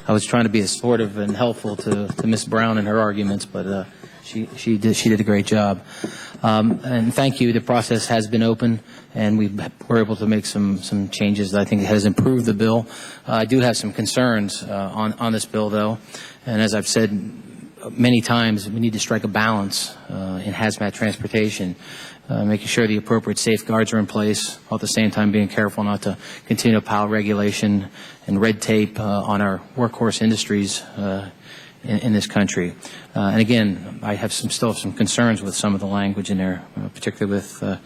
I was trying to be as supportive and helpful to Ms. Brown in her arguments, but she did a great job. And thank you. The process has been open, and we were able to make some changes that I think has improved the bill. I do have some concerns on this bill, though, and as I've said many times, we need to strike a balance in hazmat transportation, making sure the appropriate safeguards are in place, while at the same time being careful not to continue to pile regulation and red tape on our workhorse industries in this country. And again, I have still have some concerns with some of the language in there, particularly with the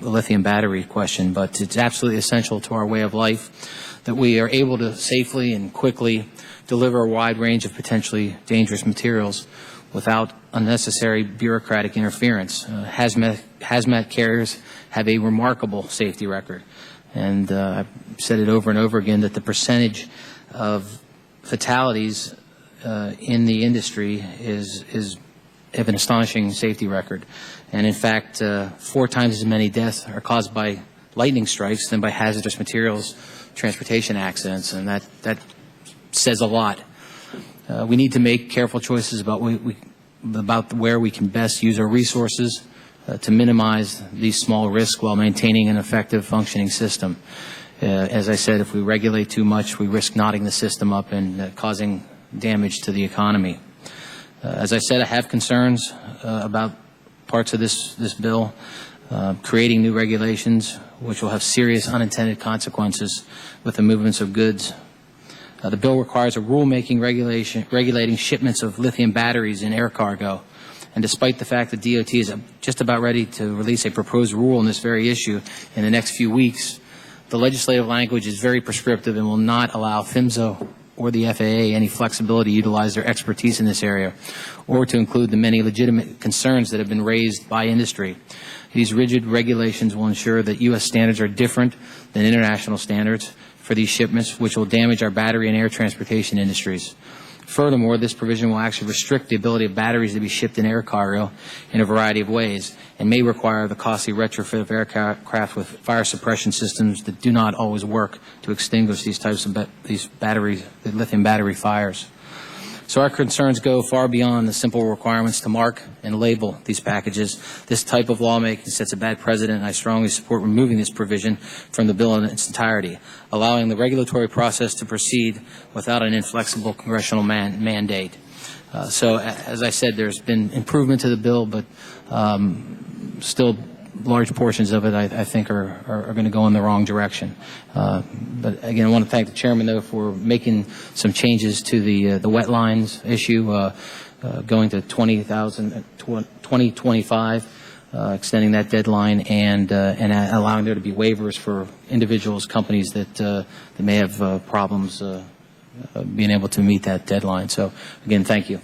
lithium battery question, but it's absolutely essential to our way of life that we are able to safely and quickly deliver a wide range of potentially dangerous materials without unnecessary bureaucratic interference. Hazmat carriers have a remarkable safety record, and I've said it over and over again that the percentage of fatalities in the industry have an astonishing safety record. And in fact, 4 times as many deaths are caused by lightning strikes than by hazardous materials transportation accidents, and that says a lot. We need to make careful choices about where we can best use our resources to minimize these small risks while maintaining an effective functioning system. As I said, if we regulate too much, we risk knotting the system up and causing damage to the economy. As I said, I have concerns about parts of this bill, creating new regulations which will have serious unintended consequences with the movements of goods. The bill requires a rulemaking regulating shipments of lithium batteries in air cargo. And despite the fact that DOT is just about ready to release a proposed rule on this very issue in the next few weeks, the legislative language is very prescriptive and will not allow PHMSA or the FAA any flexibility to utilize their expertise in this area, or to include the many legitimate concerns that have been raised by industry. These rigid regulations will ensure that U.S. standards are different than international standards for these shipments, which will damage our battery and air transportation industries. Furthermore, this provision will actually restrict the ability of batteries to be shipped in air cargo in a variety of ways, and may require the costly retrofit of aircraft with fire suppression systems that do not always work to extinguish these types of lithium battery fires. So our concerns go far beyond the simple requirements to mark and label these packages. This type of lawmaking sets a bad precedent, and I strongly support removing this provision from the bill in its entirety, allowing the regulatory process to proceed without an inflexible congressional mandate. So, as I said, there's been improvement to the bill, but still large portions of it I think are going to go in the wrong direction. But again, I want to thank the chairman, though, for making some changes to the wet lines issue, going to 2025, extending that deadline, and allowing there to be waivers for individuals, companies that may have problems being able to meet that deadline. So again, thank you.